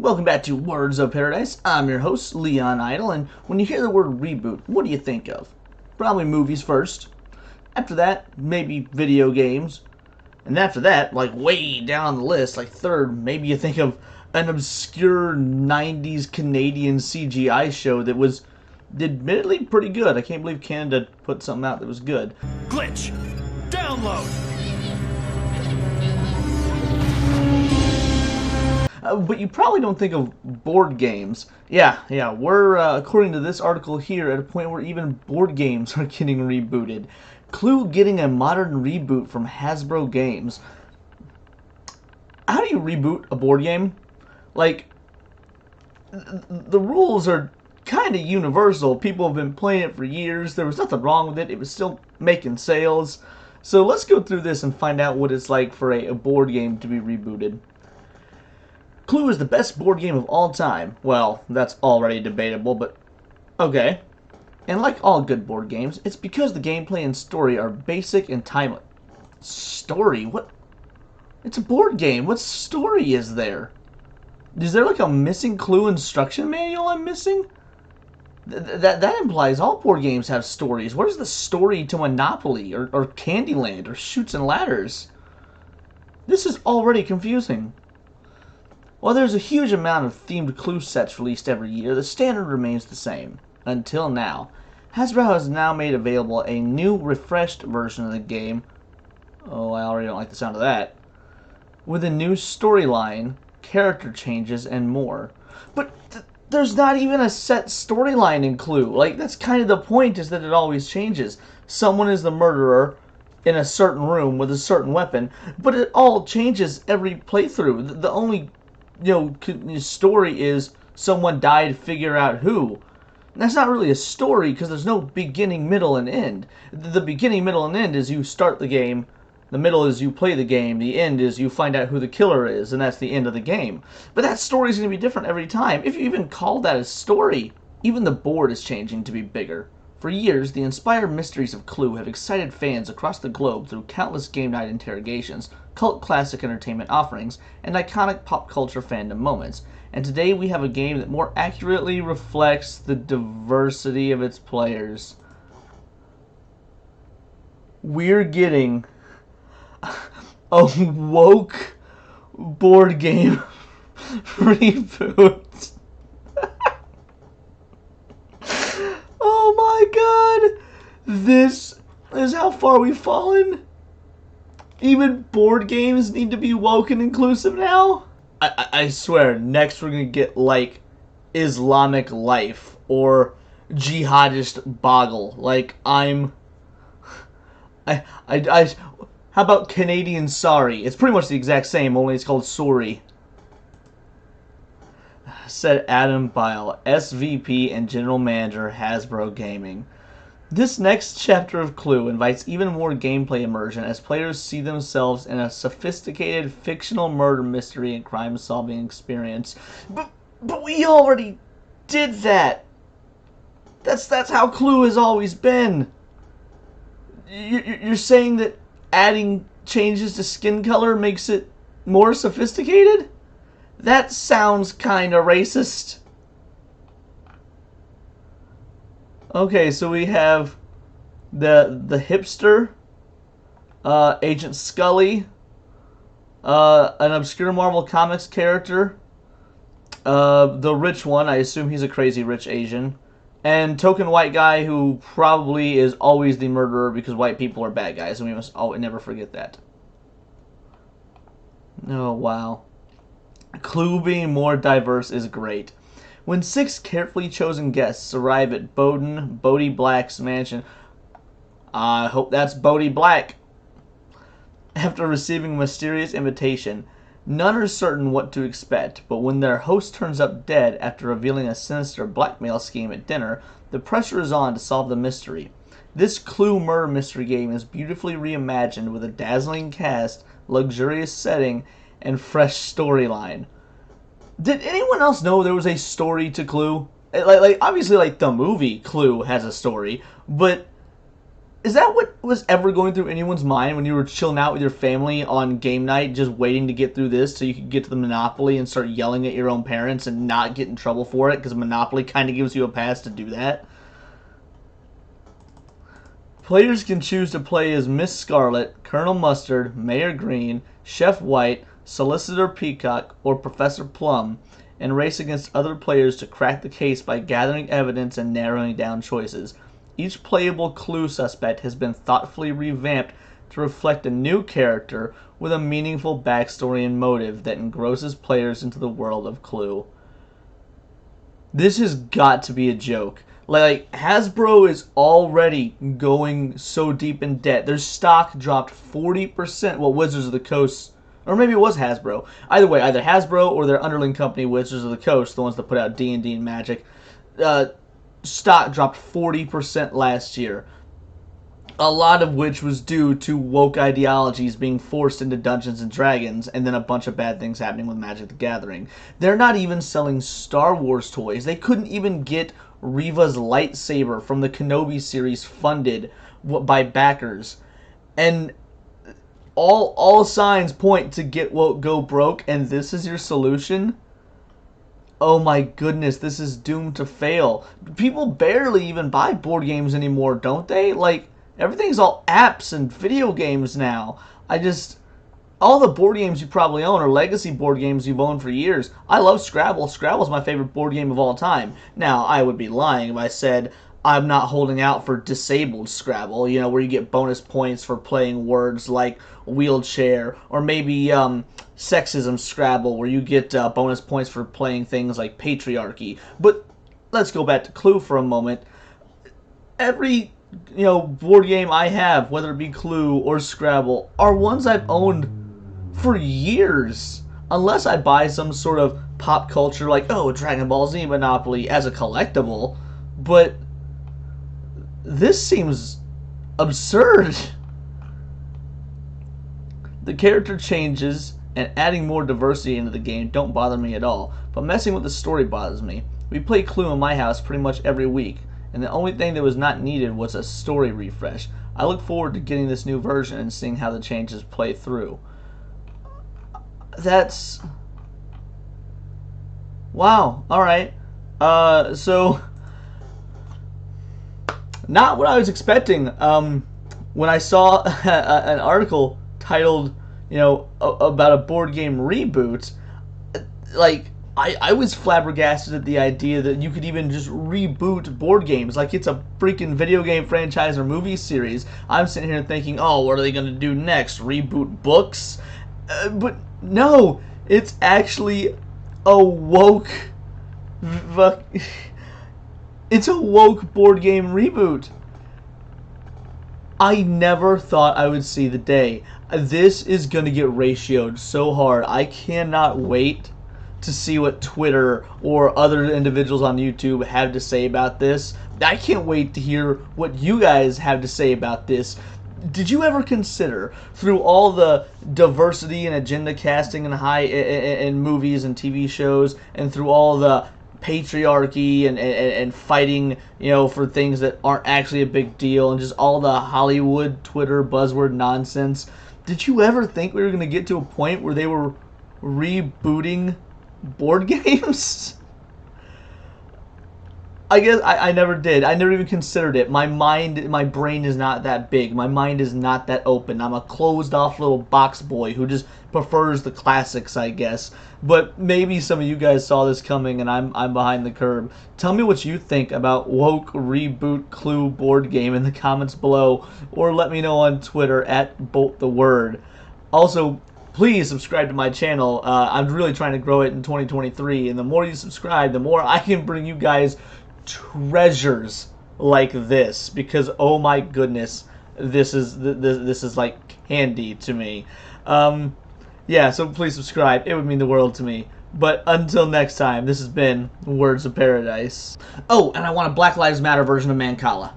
Welcome back to Words of Paradise. I'm your host, Leon Idle, and when you hear the word reboot, what do you think of? Probably movies first. After that, maybe video games. And after that, like way down the list, like third, maybe you think of an obscure 90s Canadian CGI show that was admittedly pretty good. I can't believe Canada put something out that was good. Glitch! Download! But you probably don't think of board games. Yeah, we're, according to this article here, at a point where even board games are getting rebooted. Clue getting a modern reboot from Hasbro Games. How do you reboot a board game? Like, the rules are kind of universal. People have been playing it for years. There was nothing wrong with it. It was still making sales. So let's go through this and find out what it's like for a board game to be rebooted. Clue is the best board game of all time. Well, that's already debatable, but okay. And like all good board games, it's because the gameplay and story are basic and timeless. Story? What? It's a board game. What story is there? Is there like a missing Clue instruction manual I'm missing? That implies all board games have stories. Where's the story to Monopoly or Candyland or Chutes and Ladders? This is already confusing. While there's a huge amount of themed Clue sets released every year, the standard remains the same. Until now. Hasbro has now made available a new, refreshed version of the game. Oh, I already don't like the sound of that. With a new storyline, character changes, and more. But there's not even a set storyline in Clue. Like, that's kind of the point, is that it always changes. Someone is the murderer in a certain room with a certain weapon, but it all changes every playthrough. The only story is someone died, figure out who. And that's not really a story because there's no beginning, middle, and end. The beginning, middle, and end is you start the game. The middle is you play the game. The end is you find out who the killer is, and that's the end of the game. But that story is going to be different every time. If you even call that a story, even the board is changing to be bigger. For years, the inspired mysteries of Clue have excited fans across the globe through countless game night interrogations, cult classic entertainment offerings, and iconic pop culture fandom moments. And today we have a game that more accurately reflects the diversity of its players. We're getting a woke board game reboot. Oh my god! This is how far we've fallen? Even board games need to be woke and inclusive now? I swear, next we're gonna get like Islamic Life or Jihadist Boggle. Like, how about Canadian Sorry? It's pretty much the exact same, only it's called Sorry. Said Adam Bile, SVP and General Manager, Hasbro Gaming. This next chapter of Clue invites even more gameplay immersion as players see themselves in a sophisticated fictional murder mystery and crime-solving experience. But we already did that. That's how Clue has always been. You're saying that adding changes to skin color makes it more sophisticated? That sounds kind of racist. Okay, so we have the hipster, Agent Scully, an obscure Marvel Comics character, the rich one, I assume he's a crazy rich Asian, and token white guy who probably is always the murderer because white people are bad guys, and we must never forget that. Oh, wow. Clue being more diverse is great. When 6 carefully chosen guests arrive at Bodie Black's mansion, I hope that's Bodie Black. After receiving a mysterious invitation, none are certain what to expect, but when their host turns up dead after revealing a sinister blackmail scheme at dinner, the pressure is on to solve the mystery. This Clue murder mystery game is beautifully reimagined with a dazzling cast, luxurious setting, and fresh storyline. Did anyone else know there was a story to Clue? Like obviously, like the movie Clue has a story, but Is that what was ever going through anyone's mind when you were chilling out with your family on game night, just waiting to get through this so you could get to the Monopoly and start yelling at your own parents and not get in trouble for it, because Monopoly kind of gives you a pass to do that? Players can choose to play as Miss Scarlet, Colonel Mustard, Mayor Green, Chef White, Solicitor Peacock, or Professor Plum, and race against other players to crack the case by gathering evidence and narrowing down choices. Each playable clue suspect has been thoughtfully revamped to reflect a new character with a meaningful backstory and motive that engrosses players into the world of Clue. This has got to be a joke. Like, Hasbro is already going so deep in debt. Their stock dropped 40%. Well, Wizards of the Coast, or maybe it was Hasbro. Either way, either Hasbro or their underling company, Wizards of the Coast, the ones that put out D&D and Magic, stock dropped 40% last year. A lot of which was due to woke ideologies being forced into Dungeons and Dragons, and then a bunch of bad things happening with Magic the Gathering. They're not even selling Star Wars toys. They couldn't even get Reva's lightsaber from the Kenobi series funded by backers. And all signs point to get woke, go broke, and this is your solution? Oh my goodness, this is doomed to fail. People barely even buy board games anymore, don't they? Like, everything's all apps and video games now. All the board games you probably own are legacy board games you've owned for years. I love Scrabble. Scrabble's my favorite board game of all time. Now, I would be lying if I said I'm not holding out for disabled Scrabble, where you get bonus points for playing words like wheelchair, or maybe sexism Scrabble, where you get bonus points for playing things like patriarchy. But let's go back to Clue for a moment. Every board game I have, whether it be Clue or Scrabble, are ones I've owned for years. Unless I buy some sort of pop culture like, Dragon Ball Z Monopoly as a collectible. But this seems absurd. The character changes and adding more diversity into the game don't bother me at all, but messing with the story bothers me. We play Clue in my house pretty much every week, and the only thing that was not needed was a story refresh. I look forward to getting this new version and seeing how the changes play through. That's... wow, alright. So... not what I was expecting. When I saw an article titled, about a board game reboot, like, I was flabbergasted at the idea that you could even just reboot board games like it's a freaking video game franchise or movie series. I'm sitting here thinking, what are they going to do next? Reboot books? But no, it's actually a woke... it's a woke board game reboot. I never thought I would see the day. This is going to get ratioed so hard. I cannot wait to see what Twitter or other individuals on YouTube have to say about this. I can't wait to hear what you guys have to say about this. Did you ever consider, through all the diversity and agenda casting in movies and TV shows, and through all the patriarchy and fighting, for things that aren't actually a big deal, and just all the Hollywood Twitter buzzword nonsense, did you ever think we were going to get to a point where they were rebooting board games? I guess I never did. I never even considered it. My brain is not that big. My mind is not that open. I'm a closed off little box boy who just prefers the classics, I guess. But maybe some of you guys saw this coming and I'm behind the curve. Tell me what you think about woke reboot Clue board game in the comments below, or let me know on Twitter @BoltTheWord. Also, please subscribe to my channel. I'm really trying to grow it in 2023, and the more you subscribe, the more I can bring you guys treasures like this, because oh my goodness, this is like candy to me. Yeah, so please subscribe. It would mean the world to me. But until next time, this has been Words of Paradise. Oh, and I want a Black Lives Matter version of Mancala.